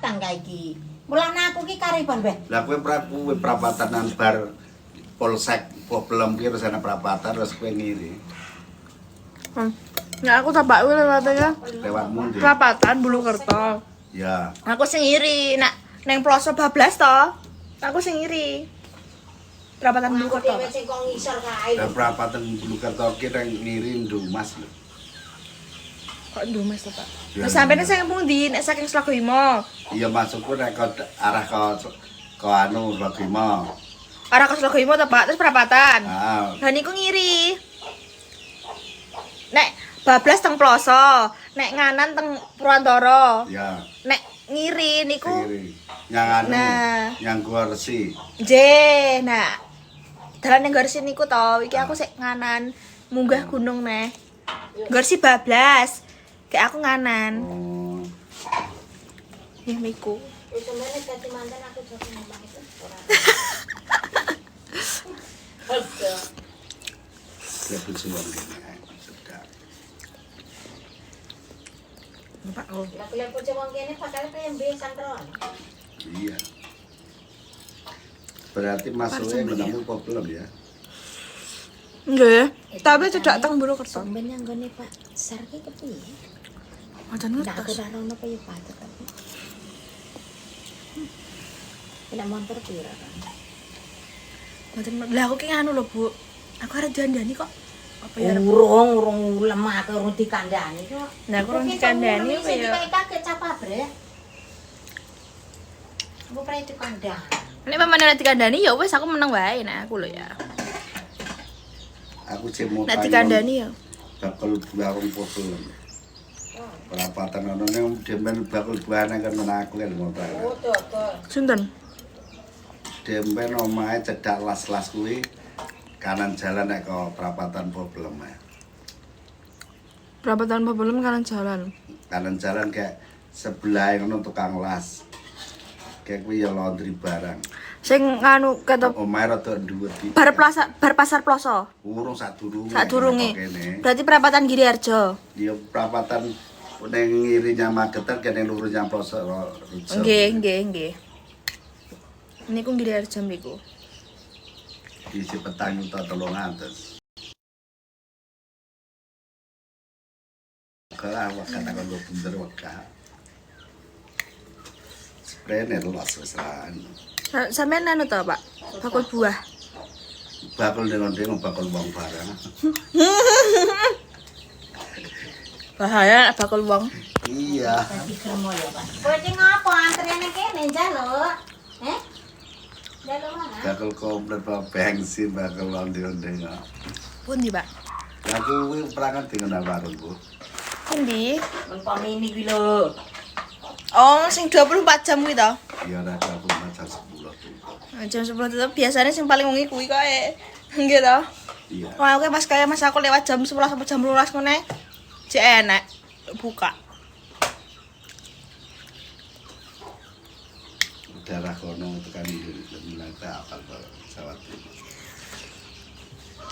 perapatan kae iki. Mulane aku ki kariban, Mbah. Lah kowe prapatanan bar polsek problem ki resana prapatan terus kowe ngiri. Ya aku tabak lewatnya Lewatmu ndi? perapatan Bulukerto. Ya. Aku sing iri, nak neng Ploso bablas to. Aku sing iri. Perapatan Aku Bulukerto. dhewe sing kok ngisor kae. Lah prapatan Bulukerto ki nang ngiri Ndumas lho. Kok ndumes to, Pak? Ya, Lah sampeyan ya. sing pundi? Nek saking Slagoimo. Iya masukku nek arah ke anu Logimo. Arah ke Slagoimo to, Pak? Terus perapatan. Ah, Lah niku ngiri. Nek bablas teng Ploso, nek nganan teng Purwantara. ya. Nek ngiri niku Ngiri. Yang anu, Nah. yang gua resi. J. Nah, dalan ning Gorsi niku to, iki aku sik nganan munggah gunung neh. Gorsi bablas. Kayak aku nganan. Oh. Ya miku. Wis sampeyan dadi mantan aku joki ngomong itu ora. Aduh. Ya pejuang gini. Sedap. Pak oh. Lah kuliah bocah wong kene pakane PMB santron. Iya. Berarti masuknya menemukan problem ya. Nggih. Tapi cedak teng Bulukerto. Sampeyan yang gone Pak Sar ki kepiye? Macan Ndak aku ngertos. ora ono kaya patut tapi. Nek motor pira kan? Macan lah aku ki nganu lho, Bu. Aku arep dandani kok. Apa ya? Urung lemah ke urung dikandani kok. Nah, aku urung dikandani apa ya? Kayak kaget capa bre. Aku pernah dikandani. Nek pamane nek dikandani ya wis aku menang wae nek aku lho ya. Aku cek mau Nek dikandani ya. bakal buang problem. Perapatan ono ning demen bakal buahane kan menaku kan mau Oh, tuh. Sinten? Demben omahe cedak las-las kuwi kanan jalan nek ke perapatan problem ya. Perapatan problem kanan jalan. Kanan jalan kayak sebelah ngono tukang las. Kayak kuwi ya laundry barang. Sing nganu kata Omahe rada dhuwur iki. bar pasar Ploso. Urung sadurunge. Sadurunge. Kene. Berarti perapatan Giriharjo. Dia perapatan ning ngirinya Magetan kene lurusnya Ploso. Nggih. Niku Giriharjo mriku. Isi petang juta 300. Kalah wakana kanggo bener weka. Sprene los wis ra. Sampeyan anu to, Pak? Bakul buah. Bakul dengon-dengon bakul wong barang. Bahaya nek bakul wong. Iya. Tadi kermo ya, Pak. Kowe iki ngopo antriane kene njaluk? Njaluk mana? Bakul komplit Pak, bensin bakul dengon-dengon. Pundi, Pak? Ya kuwi perangan dengan warung, Bu. Pundi? Men pamini kuwi lho. Oh, sing 24 jam kuwi to. Ya ora aku macam 10 tuh. Jam 10 tetep biasanya sing paling wengi kuwi kae. Nggih to. Iya. Wah, oke pas kaya mas aku lewat jam 11 sampai jam 12 ngene. Cek enak buka. Daerah kono itu kan Indonesia apa pesawat itu.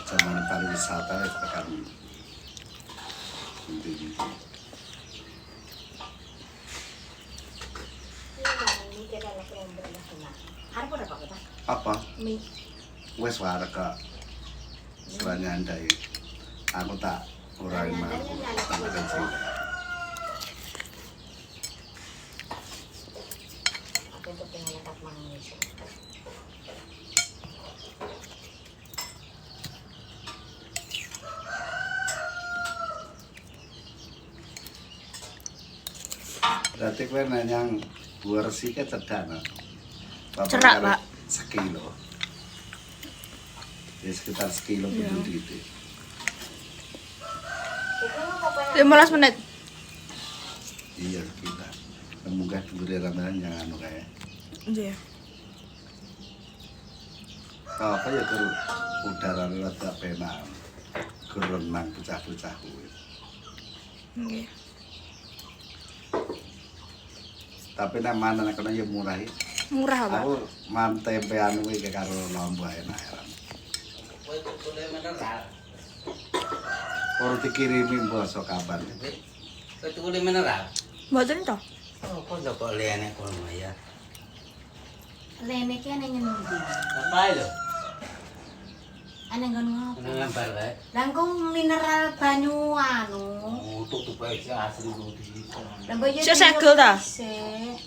Zaman pariwisata itu kan ini. Ini kita lek rombel lah kena. Arep ora Pak kita? Apa? Mi. Wes warga selanya andai. Aku tak orang mampu sama kecil. Aku untuk pengen tak manis. Berarti kowe nanyang buah resi ke cedak no? Cerak, Pak. Sekilo. Ya sekitar sekilo begitu itu. 15 menit. Iya sekitar. Semoga diberi ramalan yang anu kayak. Iya. Apa ya ke udara rada penak. Kerenang pecah-pecah kuwi. Nggih. Tapi nek mana nek ya murah. Murah, Pak. Aku man tempe anu iki karo lombok enak heran. Ora dikirimi basa kapan. Kecuali mineral. Mboten to. Oh, kok dapat lene kalau maya. Lene ki ana ngendi? Apa lo? Ana nggon ngopo? Ana lembar kae. Lah engko mineral banyu anu. Oh, tutup aja asli lu di situ. Lah mbok yo Sik segel ta? Sik.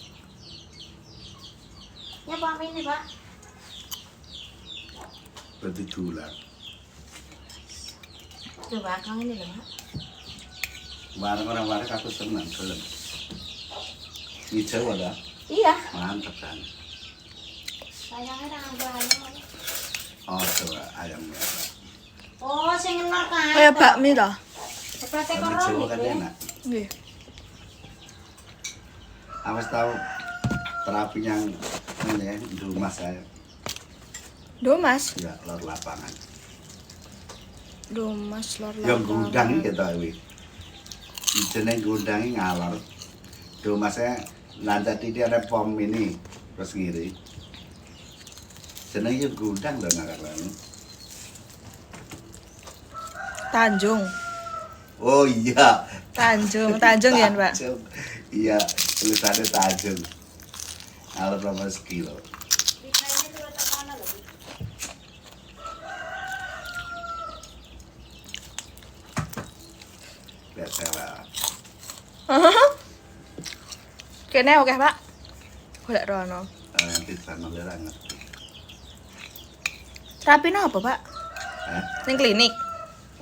Ya Pak ini, Pak. Berarti dulan. Coba kang ini loh, Pak. Bareng orang-orang aku senang gelem. Hijau ada, Iya. mantep kan. Sayangnya ada ayam. Oh coba ayam merah. Oh, sing ngenor kae. Kayak bakmi ta? Seperti Tapi koron Jawa kan iki. enak. Nggih. Awas tahu terapi yang ini ya, di rumah saya. Duh, Mas. Ya, lor lapangan. Duh, Mas lor Yang lapangan. gudang gitu wi. Jeneng gundangi ngalor. Duh masnya nanti dia ada pom ini terus ngiri. Jeneng yang gudang loh ngalor. Tanjung. Oh iya. Tanjung ya, Pak. Tanjung. Iya, tulisannya Tanjung. Ngalor nomor sekilo. Pisahnya tuh letak mana loh? Lihat saya. Kene oke, Pak. Golek rono. Nanti sama dia ngerti. Terapi apa, Pak? Eh? Ning klinik.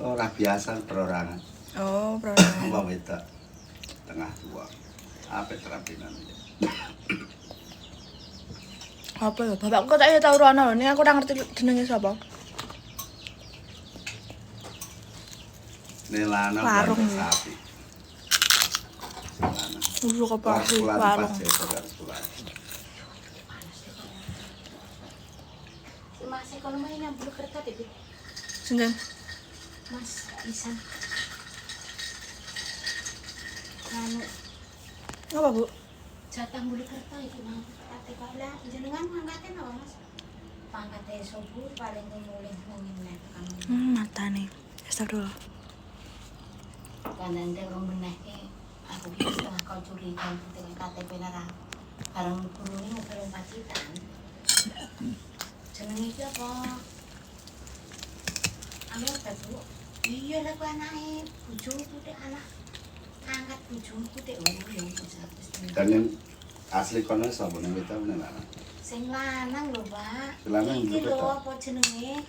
Orang biasa perorangan. Oh, perorangan. Mbak Wita tengah tua. Apa terapi namanya? Apa ya? Bapakku tak tahu rono lho. Ning aku ora ngerti jenenge sapa. Nelana Warung Warung ya? sapi. Nelana. Udah apa sih Pulang warung. pas ya saudara pulang. Si Mas kalau main yang bulu kertas itu. Sinten? Mas Isan. Anu Apa, Bu? jatah bulu kertas itu mau kate kala jenengan mangkate napa Mas? Pangkate subuh paling mulih ngene kan. Matane. Astagfirullah. Kan ndek rong meneh ki aku iki setengah kau curiga ketika KTP nara. Bareng gurune belum pacitan. Jenenge iki apa? Ame apa Bu? Iya lah ku anake bojoku dek anak angkat bojoku dek yo Dan yang asli kono sapa nang Wita Nelana? sing lanang lho, Pak. Lanang Iki lho, lho Pak. apa jenenge?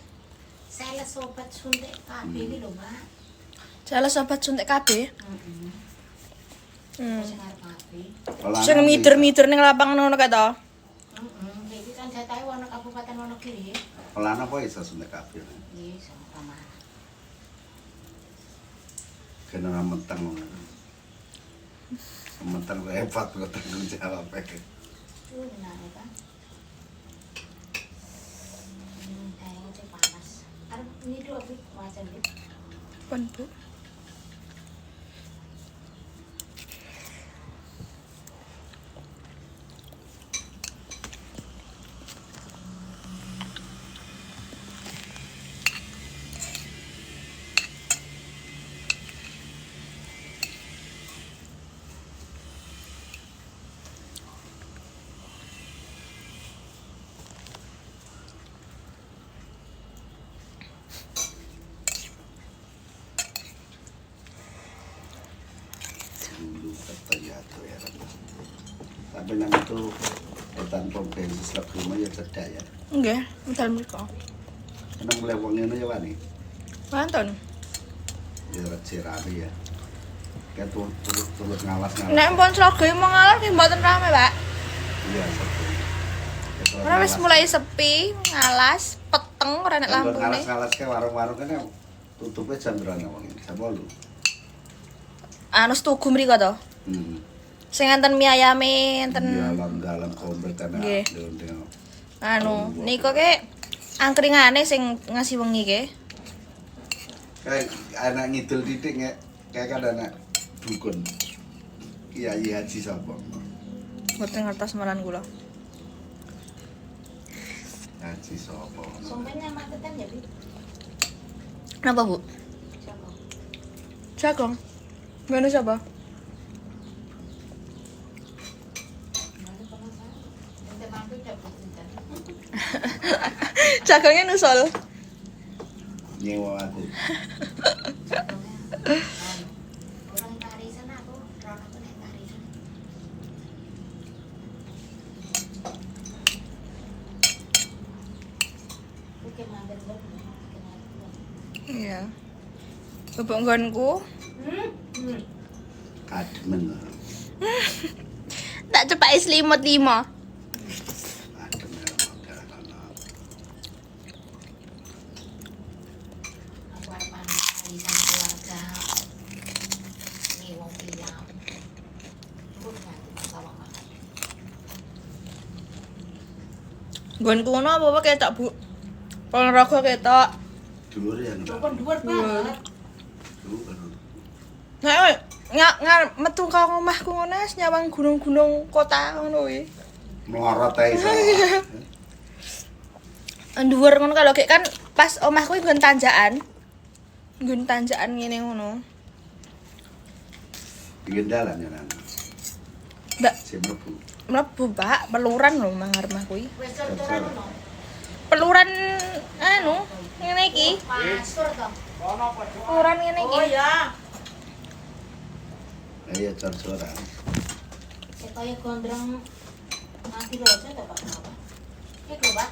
Sales sobat suntik kabeh iki lho, Pak. Jale sobat suntik kabeh. Heeh. Hmm. Sing arep kabeh. Lanang Sing Wita. mider-mider ning lapangan ngono kae to. Heeh. Iki kan jatahe wono Kabupaten Wonogiri. Lanang apa iso suntik kabeh? Iya, sama kamar. Kena mentang. Mentang hebat kok tanggung jawab ae. Benar ya, Pak. Kayaknya sih panas. Arep ini dulu, Bu. Wajan, Bu. Pun, Bu. Dulu kata ya tuh ya. Tapi nang itu tanpa bensin selap rumah ya cedak ya. Nggih, medal mriku. Karena mulai wong ngene ya wani. Mantun. Ya rame ya. Kayak turut ngawas-ngawas. Nek pun Surabaya mau ngalah ki mboten rame, Pak. Iya, satu. Ora wis mulai sepi, ngalas, peteng ora nek lampune. Ngalas-ngalas ke warung-warung kan tutupnya jam berapa wong ini? Jam 8. Anu setugu mriku to. Sing enten mie ayame, enten Dalam komplit kan. Nggih. anu niku ke angkringane sing ngasih wengi ke. Kayak anak ngidul titik kayak kan anak dukun. Kiai Haji sapa? Mboten ngertos malan kula. Haji sapa? Sumpahnya matetan ya, Bu. Napa, Bu? Siapa? Jagong. Menu siapa? Aku dapat hujan. Jagongnya nusul. Nyewa aku. Orang Parisan aku, orang aku naik Parisan. Aku kayak mampir gue, Iya. Bubuk nggonku Kademen. tak cepai selimut 5. Kademen modal ana. aku harus panen Parisan keluarga. Ini wong bilang, aku nanti masalah makan. Nggonku ngono apa ketok, Bu? Ponorogo ketok. Dhuwur ya. Bukan dhuwur banget. Dhuwur. Nggak metu ka omahku ngono wis nyawang gunung-gunung kota ngono kuwi. Mlorot ae iso. Dhuwur ngono kalau kayak kan pas omahku kuwi nggon tanjakan. Nggon tanjakan ngene ngono. Pinggir dalan ya nang. Mbak, Sing mlebu. mlebu, Pak, peluran lho mangar omah kuwi. Wes cor-coran ono. Peluran anu ngene iki. Pasur toh. Peluran ngene iki. Oh ya. Ayo cor-coran. Kaya gondrong nanti roja ta Pak kenapa? Iki lho Pak.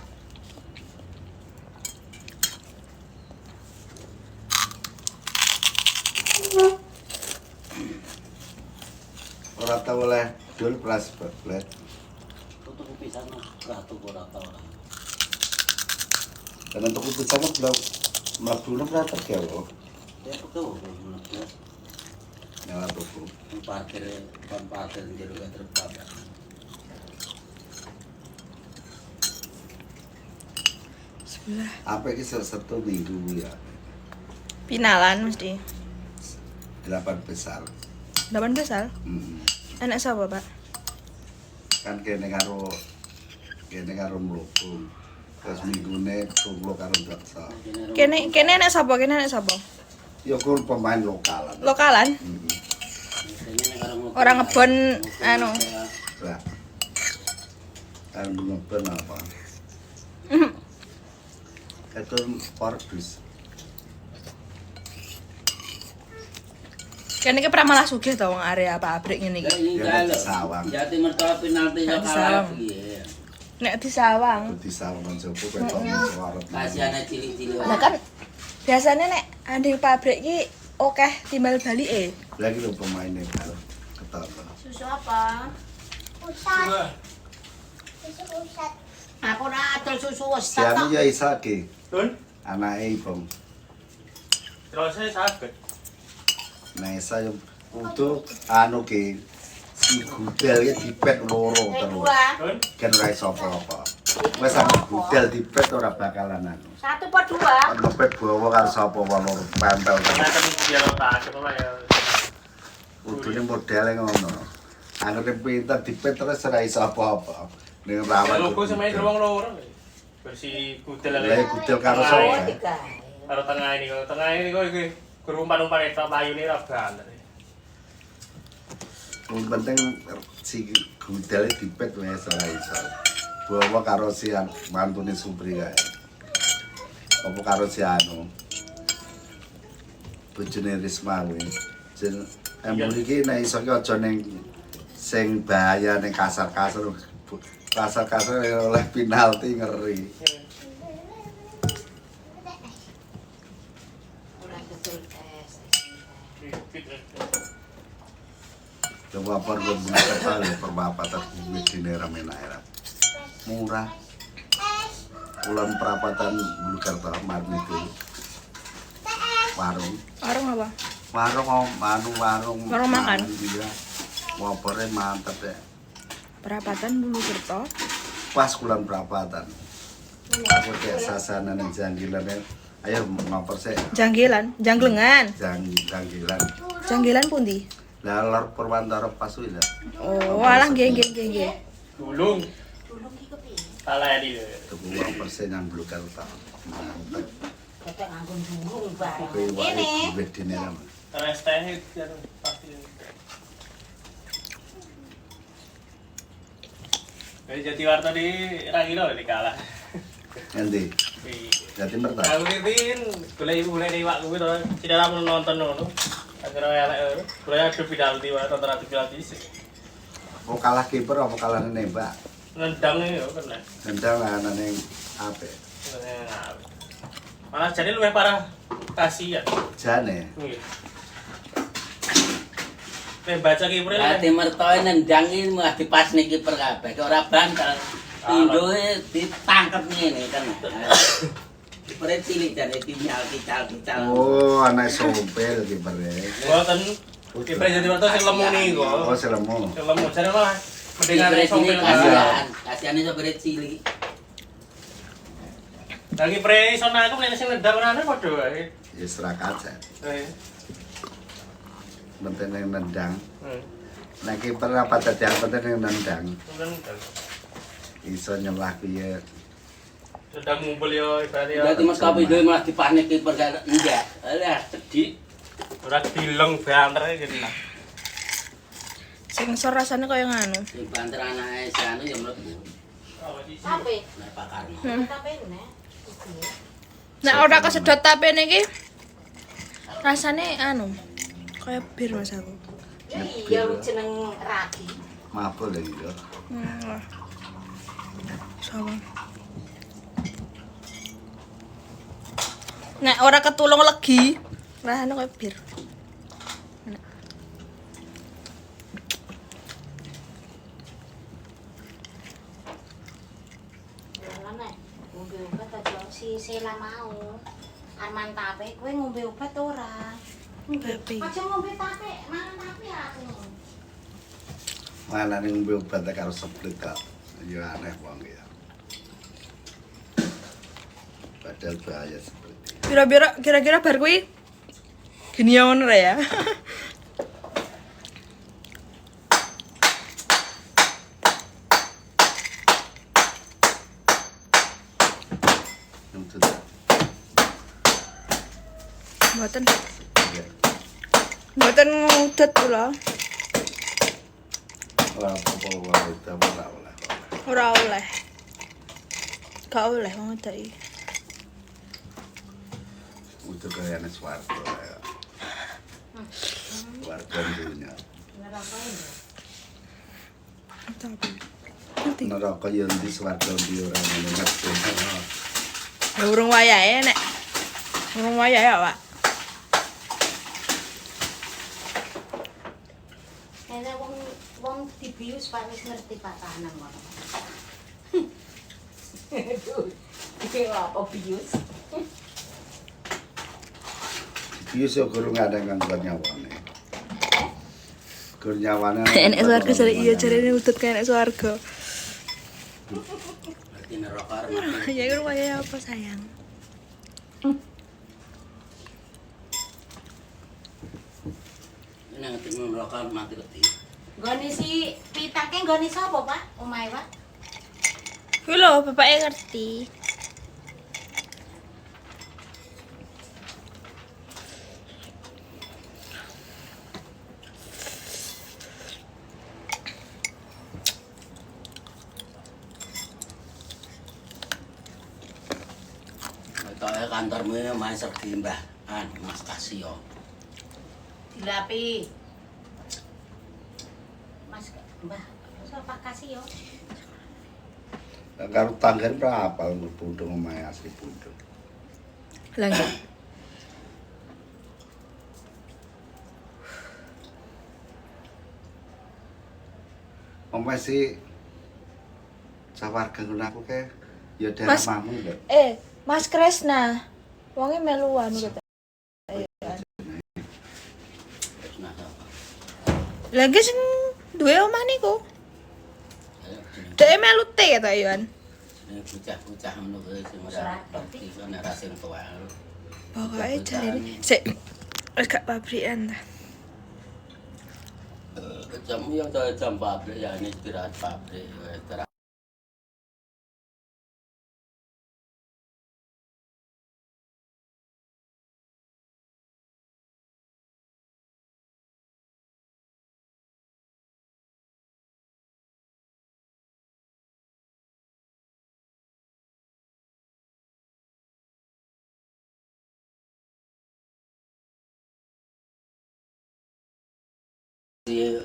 Ora tau oleh dul plas blet. Tutup pisan ratu ora tau ora. Dan untuk itu sangat belum mlebu nang rater ya kok. Ya betul betul. Nyawa tuku. Parkir jero gak terbatas. Sebelah. Apa iki Sabtu Minggu ya? Pinalan mesti. 8 besar. 8 besar. Anak sapa, Pak? Kan kene karo mlubung. Terus minggune tunggu karo daksa. Kene anak sapa? Kene anak sapa? Ya kur pemain lokal. Lokalan. Orang ngebon anu. Lah. Kan ngebon apa? Itu pordus. Kene iki pramalah sugih to wong area pabrik ngene iki. Ya di sawang. Jati mertua penalti yo kalah piye. Nek di sawang. Di sawang Jopo ketok suarep. Kasiane cilik-cilik. Lah kan biasanya nek andeng pabrik iki akeh timbal balike. Lagi lho pemainnya kalau ketok. Susu apa? Usat. Susu usat. Aku ora adol susu usat. Sianu ya isa ki. Dun, Anake Ibong. terus saya sakit. Nah, saya untuk anu ki si gudel ya dipet loro terus. Dun, Kan ora iso apa-apa. Wes sak gudel dipet ora bakalan anu. 1 apa 2? Ngepet bawa karo sapa wae loro pempel. saya kan biar otak, coba ya. Kudune modele ngono. Anggere pinter dipet terus ora iso apa-apa. Ning Ya rawat. logo sama ini ruang loro. Versi gudel Lah gudel karo sapa? Karo tengah ini kok iki gerumpan-umpan itu payune ra banter. Yang penting si gudel dipet wes ora iso. Bawa karo si mantune Supri kae. Apa karo si anu. Bojone Risma kuwi. Jen embun iki nek iso ki aja ning sing bahaya ning kasar-kasar. Kasar-kasar oleh penalti ngeri. Ora betul tes. Coba perlu menaikkan perapatan duit di daerah Menaera. Murah. Pulang perapatan Bulu Karta Marni itu. Warung. Warung apa? Warung makan. Dia. Wapornya mantap ya. Perapatan Bulu Kerto. Pas kulan perapatan. Aku kayak sasanan yang janggilan ya. Ayo ngopor saya. Janggilan, janggelengan. Janggilan. Janggilan pundi? Lah lor Purwantara pas kuwi lah. Oh, alah nggih nggih. Dulung, Dulung ki kepiye? salah ya di. Tuku ngopor saya nang Bulu Karta. Mantap. Ketek nganggo dulung bareng. Kuwi wae Ini. duit di daerah. Terus teh pasti. Jatiwarta di Ragilo di kalah. Nanti jadi merta. Aku titin, boleh ibu boleh dewa gue tuh. Tidak lama nonton dulu. Akhirnya elek, boleh ada penalti, tonton ada penalti sih. Mau kalah kiper apa kalah nembak? Nendang nih, kan? Nendang lah neng apa? Malah jadi lebih parah kasihan. Jane. Baca kiper Berarti mertoe nendangi mah dipasne kiper kabeh. Ora bantal. Pindoe ditangkep ngene kan. Kiper cilik jane tical. Oh, anak sompel kipernya. Mboten kiper Jatiwarta sing lemu niku. Oh, selemu. Sing lemu jane malah mendengar Kiper sompel. kasihan. Kasihane sopir cilik. Lagi pre iso aku nek sing nendang ora ana padha wae. Ya serakat aja. Eh. Penting yang nendang. Hmm. Nah kiper apa tadi yang penting yang nendang. Nendang. Iso nyelah piye. Nendang ngumpul yo ibaratnya. Berarti Mas Kapi dhewe malah dipasne kiper gak enggak. Alah sedih. Ora dileng banter gitu. Sing sor rasane kaya nganu. Sing banter anake si anu ya mlebu. Tapi, Nek Pak Karno. tapi nek. Nek ora kesedot tapene iki rasane anu kaya bir Mas aku. Ya iya jeneng ragi. Mabuk lagi yo. Sawang. Nek ora ketulung legi, rasane kaya bir. Nek ngombe obat aja si Sela mau. Arman tape kowe ngombe obat ora? Tapi Aja ngombe tape, mangan tape aku. Mana nih ngombe obat karo seplit kok. Ya aneh wong ya. Padahal bahaya seperti itu. kira-kira bar kuwi gini ya ngono ya. Yang sudah. Mboten. Ya. Mboten ngudet kula. Wah, apa itu ora oleh. Ora oleh. Gak oleh wong wedok. Untuk kaya anak Suwarto ya. Suwarto dunia. Tapi Neraka yang di Suwarto di orang yang ngerti. ya urung wayahe nek. Urung wayahe Pak. Enak wong dibius Pak wis ngerti patahan ngono. Aduh, iki apa bius? Bius yo guru ada kang nyawane. Guru nyawane. Enek swarga jare iya jarene udut kayak enek swarga. Berarti neraka arep mati. Ya urung wayahe apa sayang? Nek ngerti neraka arep mati keti. Nggone si pitake nggone sapa, Pak? Omahe, Pak? Kuwi lho bapake ngerti. Kaya kantormu main sergi Mbah Mas Kasio. Dilapi. Mas Mbah, sapa kasih yo? Karo tanggan berapa pundung omahe asli pundung. Lah nggih. Omahe si sawarga ngono aku ke ya daerah Mas- mamu lho. Mas Kresna. Wonge meluan kok. Terus nah apa? Lagi sing duwe omah niku. Ayo, Dek melu te ta Yohan. ini bocah-bocah ngono kuwi sing ora ngerti ana ra sing tuwa. Pokoke jarene sik wis gak pabrikan ta. Jam yang jam pabrik ya ini istirahat pabrik wis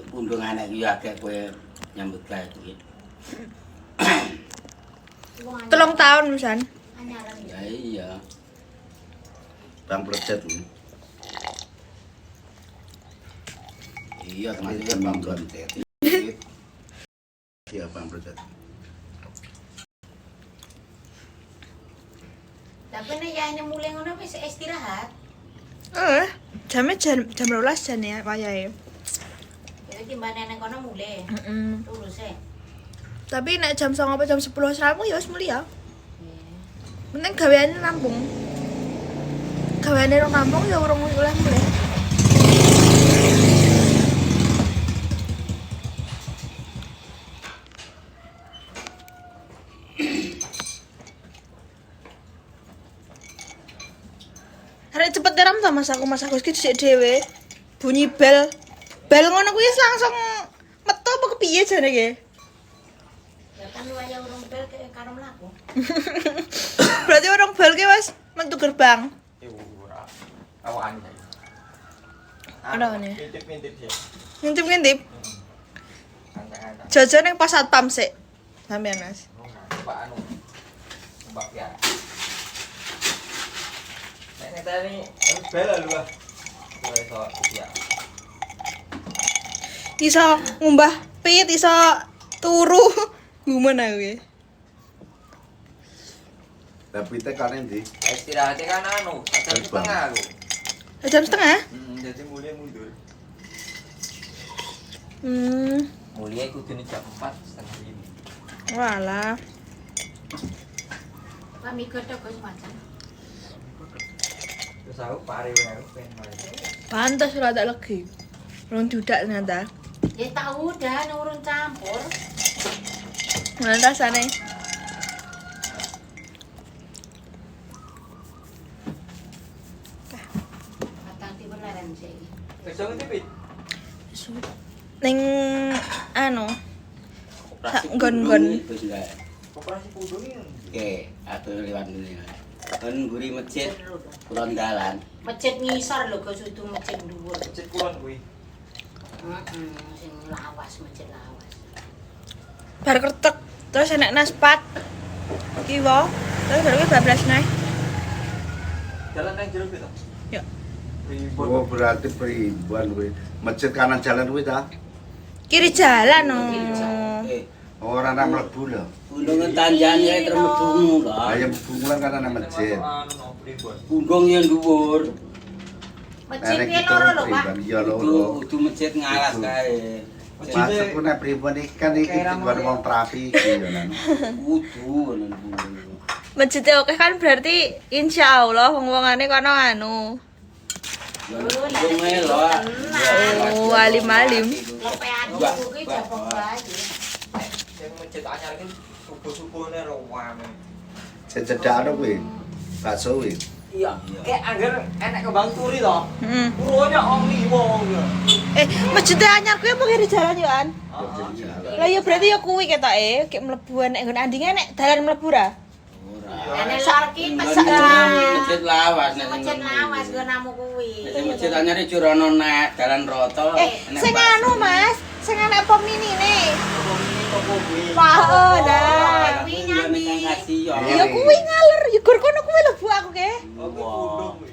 pundung anak iki akeh kowe nyambut gawe kuwi. 3 tahun misan. Anyaran ya. Ya iya. Bang Projet. Iya, termasuk Itu Bang nonton. Projet. Iya Bang Projet. Tapi nek ya ini mulai ngono wis istirahat. Jamnya jam 12 jan ya wayahe. Jadi timbane nang kono mulai. Heeh. Terus Tapi nek jam 09.00 apa jam 10 rampung ya wis mulih ya. Penting gaweane rampung. Gaweane rong rampung ya urung oleh mulih. Arek cepet teram ta mas aku iki dhisik dhewe. Bunyi bel. Bel ngono kuwi langsung metu apa kepiye jane iki? ya kan waya urung bel kayak karo mlaku. Berarti orang bal ki wis metu gerbang. Ibu ora. Awakan. Ada nih. Ngintip-ngintip ya. Ngintip-ngintip. Angka-angka. Jajan yang pas satpam sik. Sampean Mas. Mbak anu. Mbak ya. Nek tadi bel lu ah. Ora iso ya. Iso ngumbah pit, iso turu. Gimana kuwi? Tapi teh kan endi? Istirahatnya kan anu, jam setengah lu. Jam setengah? Jadi mulai mundur. Mulia kudune jam 4:30. Walah. Kami godhog wis macam. Terus aku pare wae aku pengen main. Pantas ora tak legi. Rong judak ternyata. Ya tahu dah urun campur. Mana rasane? Katang di beneran sih. Besok ngintip. Ning anu. Nggon-nggon. Wis enggak. Operasi pundung ini. Oke, aku lewat dulu ya. Kan guri masjid kulon dalan. Masjid ngisor lho Gus Udu masjid dhuwur. Cek kulon kuwi. Sing lawas masjid lawas. Bar kertek, terus enek naspat. Kiwa, terus baru bablas naik. Jalan nang jero gitu. Ya. Oh berarti peribuan kuwi. Masjid kanan jalan kuwi ta? Kiri jalan no. Ora nang mlebu lho. Pundungan tanjane terus mlebu lho. Ayam bungulan kan nang masjid. Anu no pribon. Pundung yang dhuwur. Masjid Nek piye kita loro lho, Pak? pribadi, iya Itu loro. kudu masjid ngalas kae. Maksudku nek pribadi kan iki tinggal wong terapi iki ya lan. Kudu ngono. Masjidnya oke kan berarti insya Allah wong-wongane kono anu. Pundung melo. Oh, alim-alim. Lepean aku ki jabok bae. Yang masjid anyar iki subuh-subuhne ro wame. Cedekane kuwi. Bakso kuwi. Iya, kayak anggar enek kembang turi toh. Hmm. Puronya only wong ya. Masjidnya anyar kuwi apa kiri jalan yo an? Heeh. Lah ya berarti ya kuwi ketoke, kayak mlebu nek nggon andinge nek dalan mlebu ra. Ane lor ki Masjid lawas nek masjid lawas nggo namu kuwi. Masjid anyar iki rono nek dalan roto. Sing anu Mas, sing enek pom mini nih. Toko kuwi. Wah, dah. Kuwi nyambi. Ya kuwi ngalor, ya gur kono kuwi lho Bu aku ke. Oh, kuwi pundung kuwi.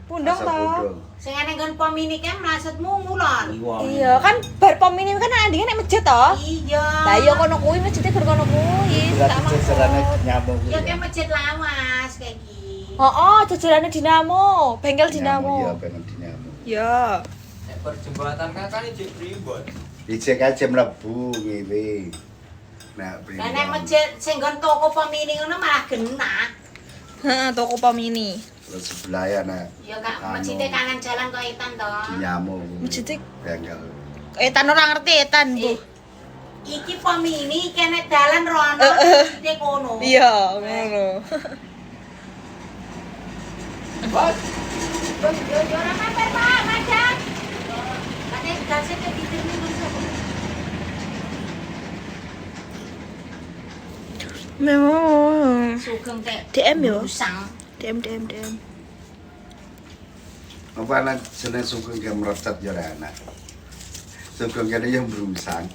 Pundung Asap to. pundung. Sing ane nggon pom ini kan mlasutmu ngulon. Iya, kan bar pom mini kan andinge nek masjid to. Iya. Lah iya kono kuwi masjidnya gur kono kuwi. Tak Berarti jalannya maksud. nyambung kuwi. Ya kayak masjid lawas kayak gini. Oh, jajarannya Dinamo, bengkel Dinamo. Iya, pengen dinamo. Ya. Nek perjembatan kan iki pribon. Dicek aja mlebu ngene. Nah, Lah nek masjid sing nggon toko pom ini ngono malah genah. Heeh, toko pom mini. Terus sebelah ya nah. Ya kak masjidnya kanan jalan kok etan to. Dinamo. Masjidnya Bengkel. etan ora ngerti etan, Bu. Iki pom ini kene dalan rono masjidnya kono. Iya, ngono. Yo ora mampir Pak, macet. Katanya gasnya ke bibir nih Memang. Sugeng teh. DM yo. Usang. DM. Apa ana jeneng sugeng ge merecet ya ora enak. Sugeng kene yang brusang.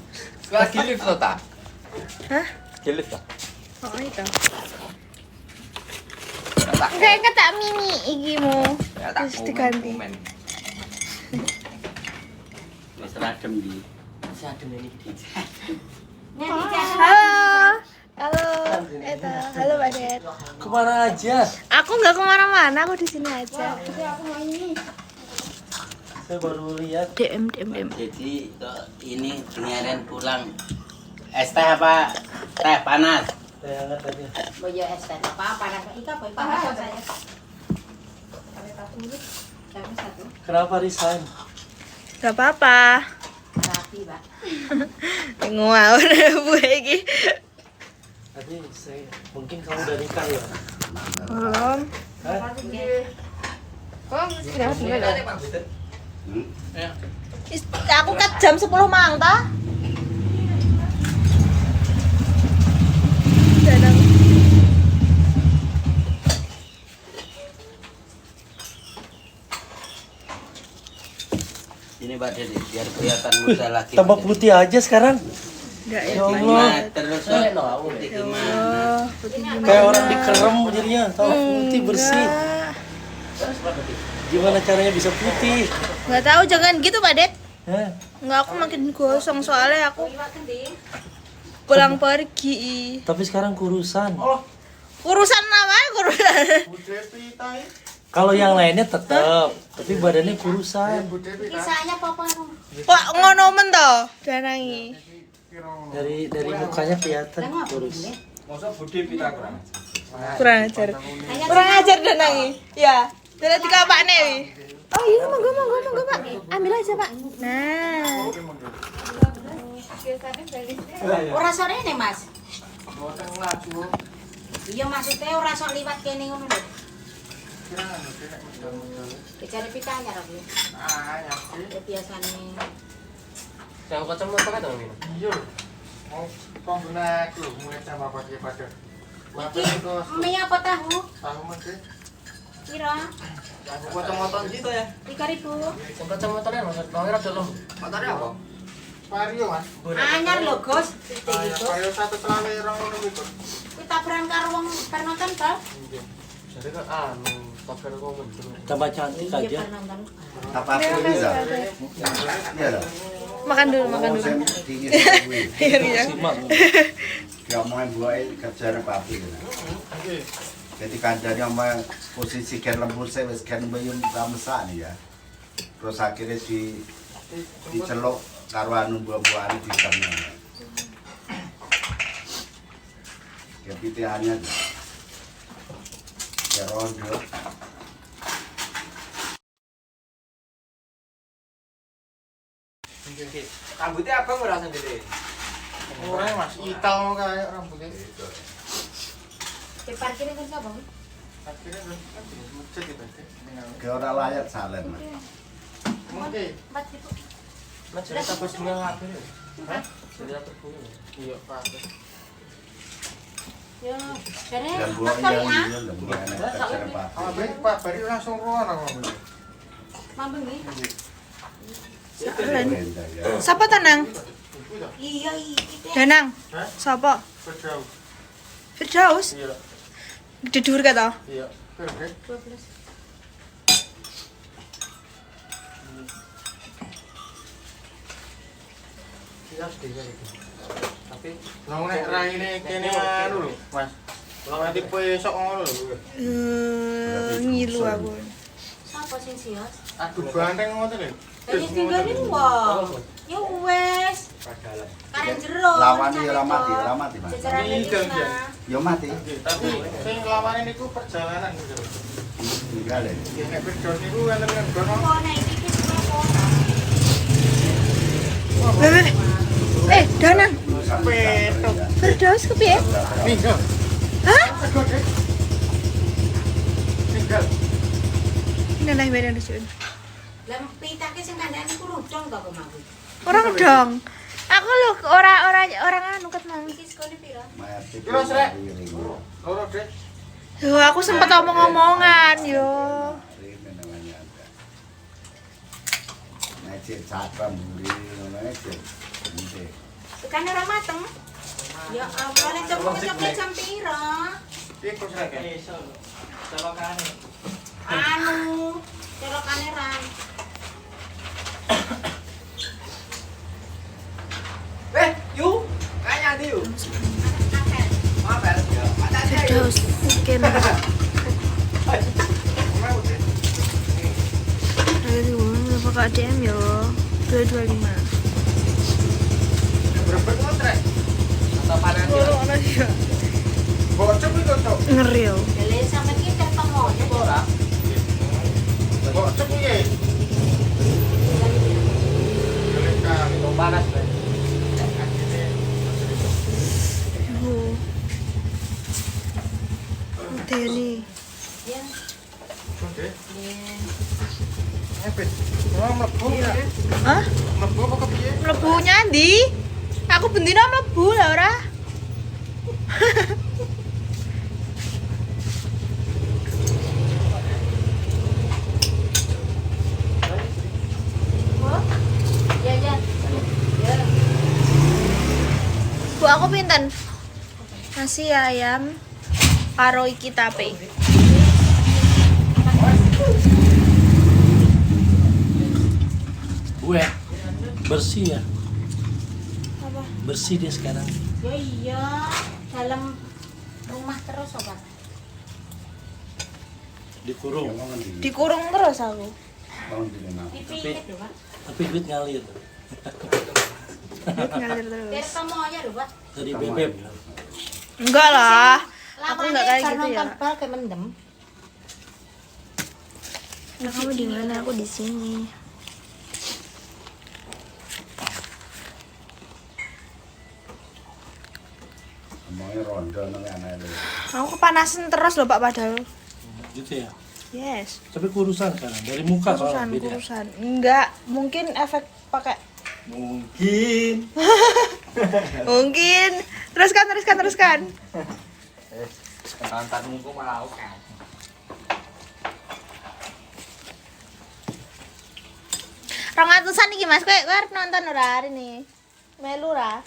Lagi lift lo ta? Hah? Lift ta? Oh itu. Kayak tak mini igimu. Terus diganti. Wis radem di. Halo. Halo. Eta. Halo Pak Det. Kemana aja? Aku nggak kemana-mana, aku di sini aja. Saya baru lihat. DM. Jadi kok ini kemarin pulang es teh apa? Teh panas. Saya angkat tadi. Boyo es teh apa panas ika boy panas saya. Tapi satu Kenapa resign? Gak apa-apa. rapi, Pak. Ngawur bu lagi. Tadi saya mungkin kamu udah nikah ya? Belum. Hah? Kok sudah Hmm? Aku kan jam 10 mang ta? Dadang. Ini Pak Dedi biar kelihatan muda lagi. Tambah putih aja sekarang. Enggak Ya ya. Allah. Terus putih gimana? Oh, putih gimana? Kayak orang dikerem jadinya. Tahu putih bersih. Gimana caranya bisa putih? Enggak tahu, jangan gitu Pak Det. Hah? Enggak, aku makin gosong soalnya aku pulang pergi. Tapi sekarang kurusan. Urusan namanya urusan. Kalau yang lainnya tetap, tapi badannya kurusan. Kisahnya papa Pak ngono men to, danangi. Dari mukanya kelihatan kurus. Kurang ajar. Kurang ajar danangi. Ya, dari tiga Pak nih. Oh iya, monggo Pak. Ambil aja Pak. Nah. ora sore nih, Mas. Iya maksudnya ora sok liwat kene ngono lho. Dicari pitanya Rob. Ya biasane. Yang kacamata kan dong ini. Iya. Mau pengguna itu mulai sama pakai pada. Iki mie apa tahu? Tahu mesti. Pira? Kacamata gitu ya. 3.000. Yang kacamatanya maksud nongir ada lho. Matanya apa? Vario Mas. Anyar lho, Gus. Vario satu selawe orang ngono iku. Kuwi taburan karo wong bar nonton bal. Jadi kan tabel komen dulu. Tambah cantik Iya aja. bar nonton. Apa aku bisa? Iya lah. Makan dulu. Saya dingin kuwi. Iya. Simak. Gak mau buat kerjaan papi. Jadi kandangnya sama posisi kan lembur saya wis kan bayum ramesak nih ya. Terus akhirnya dicelok karo anu buah-buahan di sana. Ya pitihannya. Ya rondo. Rambutnya apa nggak rasa gede? Orang Mas, hitam kayak rambutnya. Di parkirnya kan sapa? Akhirnya kan masjid itu. Ke orang layak salen. Mungkin. Empat itu. Mas jadi tapos bunga ngapain ya? Hah? Jadi tapos bunga. Iya, Pak. Ya, jare Dan buah faktor yang ya. dia dan buah enak kerjaan papi. Kalau baik Pak Bari langsung keluar ngomong. Mambeng nih. Siapa tenang? Iya, iki. Danang. Hah? Siapa? Berjauh. Firdaus. Iya. Tidur kata. Iya. Oke. 12. Siap deh gitu. Tapi Lah nek raine kene anu lho, Mas. Lah nanti besok ngono lho. Ngilu aku. Sapa sing sios? Aduh banteng ngoten lho. Dadi tinggalin wong. Ya wes. padalan. Karen jero. Lawan ya ora mati, Mas. Jajaran Ini iki. dan Ya mati. Tapi sing lawane niku perjalanan gitu. Tinggal ya. Nggih nek bedol niku wonten ing gono. Kok nek iki wis kota. Danang. Peto. Firdaus kepiye? Minggu. Hah? Tinggal. Nah, bener Sun. Lah pitake sing kandhane ku rudong to kok mau. Orang dong. Aku lho orang anu ket mau. Iki sekone pira? Mati. Terus, Rek. Loro Dek. Yo, aku sempat omong-omongan yo. Ini namanya ada. Ngecek cakram buri, aja. Nanti. Tekan ora mateng. Ya Allah, nek coklat jam piro? Piye kok srek? Colokane. Anu, colokane ran. Yu, kaya di yu. Terus mungkin ayo berapa kak DM ya 225 Berapa kok srek? Atau panen ya? ono ya Bocok iki kok. ngeriu Lele sampe ki ketemu aja Ora. Bocok piye? Kan itu panas deh. yo Deni ya. Oke. Ya. Ngepet. Oh, mlebu piye? hah Mlebu apa kepiye? mlebu nyandi aku bendina mlebu lah ora Ya ya. Ya. Bu aku pinten nasi ayam karo iki tape Gue bersih ya. apa Bersih dia sekarang. Ya iya, dalam rumah terus apa? Dikurung. Emang ngendi? dikurung terus aku Tahun di mana? Dipikir lho, Pak. Tapi duit ngalir. duit ngalir Biar terus kamu aja lho, Pak. Dari bebek. enggak lah aku Lawannya enggak kayak bar gitu ya nonton bal kayak mendem. nah, kamu di mana aku di sini Emangnya rondo nang anak itu. aku kepanasan terus loh pak padahal Gitu ya. yes Tapi kurusan sekarang. Dari muka soalnya beda. kurusan enggak mungkin efek pakai Mungkin. mungkin teruskan Nontonmu kok malah oke. rong atusan iki mas kowe arep nonton ora hari ini melu ora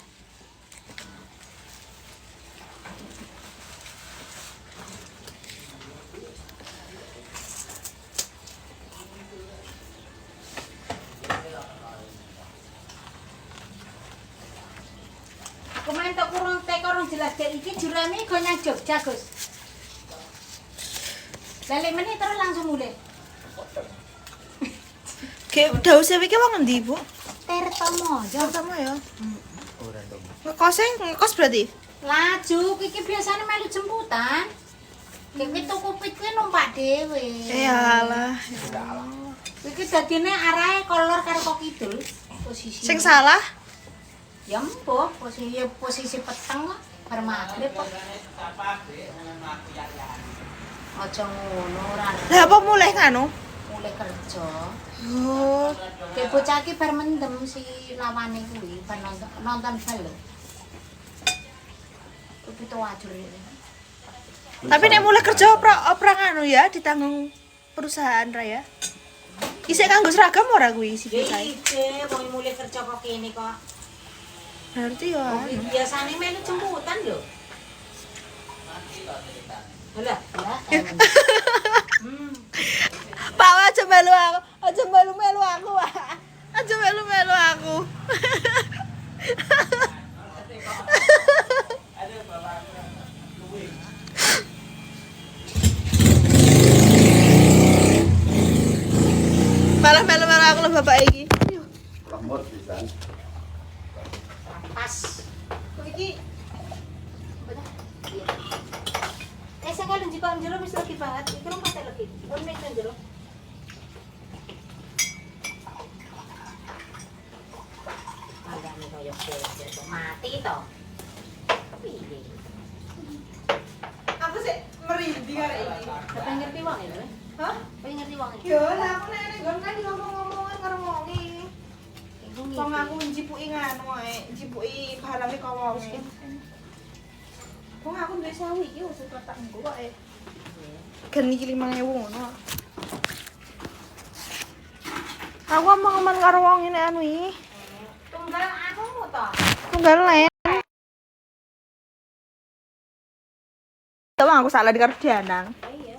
Kemarin tak kurang tekorong jelas kayak iki jurame go nang Jogja, Gus. Lele menit terus langsung mulai. kayak daus iki wong endi Bu Tirtomojo. pertama ya ngekos berarti Laju, iki biasanya melu jemputan. Iki tuku pit kuwi numpak dhewe. alah Iki dadine arahe kolor karo kok kidul posisi. sing salah Ya mbok, posisi peteng kok bar magrib kok. Aja ngono ora. lah apa mulai nganu Mulai kerja. oh Kayak bocah iki bar mendem si lawane kuwi bar nonton film. Kuwi to wajur ini. tapi nek mulai kerja opera nganu ya ditanggung perusahaan raya isih kanggo seragam ora kuwi isi Ya kita ide, wong mulai kerja kok kene kok. berarti ya anu. Biasane melu jemputan lho. Lah, lah. Pak aja melu aku aja melu aku Pak. Aja melu aku malah melu aku lho bapak iki Lemot bisa. Pas. Kok iki saya kalau jika jero wis lagi banget, iki rong patek lagi. Kon nek nang jero. Mandane koyo kaya mati to. Piye? aku sih merinding arek iki Apa ngerti wong iki? hah Apa ngerti wong iki? yo lah aku nek nggon kan ngomong-ngomongan karo wong iki Iku wong aku njipuki nganu ae njipuki barange kok wong iki wong aku duwe sawi iki wis kotak engko kok gen iki 5.000 ngono aku ngomong karo wong ini anu iki Tunggal aku toh. Tunggal lain. Tahu aku salah di Kardianang. Iya.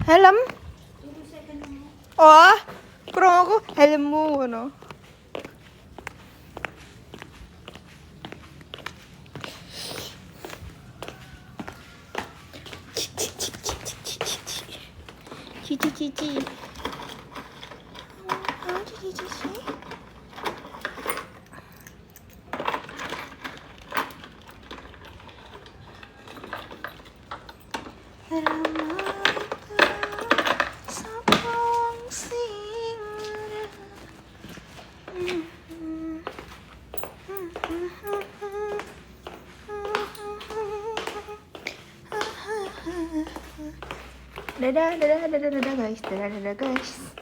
Helm. Oh, kurang aku helmmu ngono. Cici. Oh, cici. Dadah guys, dadah guys.